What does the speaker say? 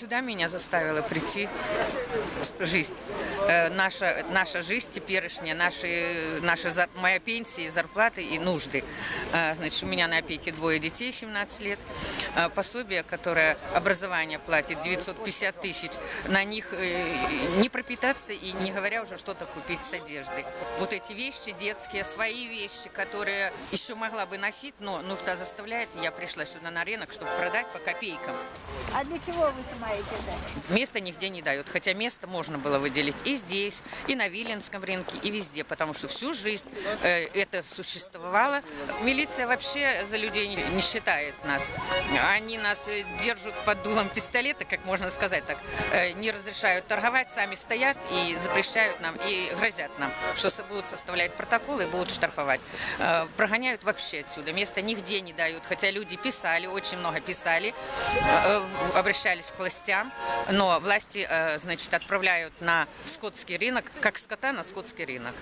сюда меня заставила прийти жизнь. Наша жизнь теперешняя, моя пенсия, зарплаты и нужды. Значит, у меня на опеке 2 детей, 17 лет. Пособие, которое образование платит 950 тысяч, на них не пропитаться и не говоря уже что-то купить с одежды. Вот эти вещи детские, свои вещи, которые еще могла бы носить, но нужда заставляет. Я пришла сюда на рынок, чтобы продать по копейкам. А для чего вы снимаете это? Места нигде не дают, хотя место можно было выделить и здесь, и на Виленском рынке, и везде, потому что всю жизнь это существовало. Милиция вообще за людей не считает нас. Они нас держат под дулом пистолета, как можно сказать так, не разрешают торговать, сами стоят и запрещают нам, и грозят нам, что будут составлять протоколы и будут штрафовать. Прогоняют вообще отсюда, места нигде не дают, хотя люди писали, очень много писали, обращались к властям, но власти, значит, отправляют на скотский рынок, как скота на скотский рынок.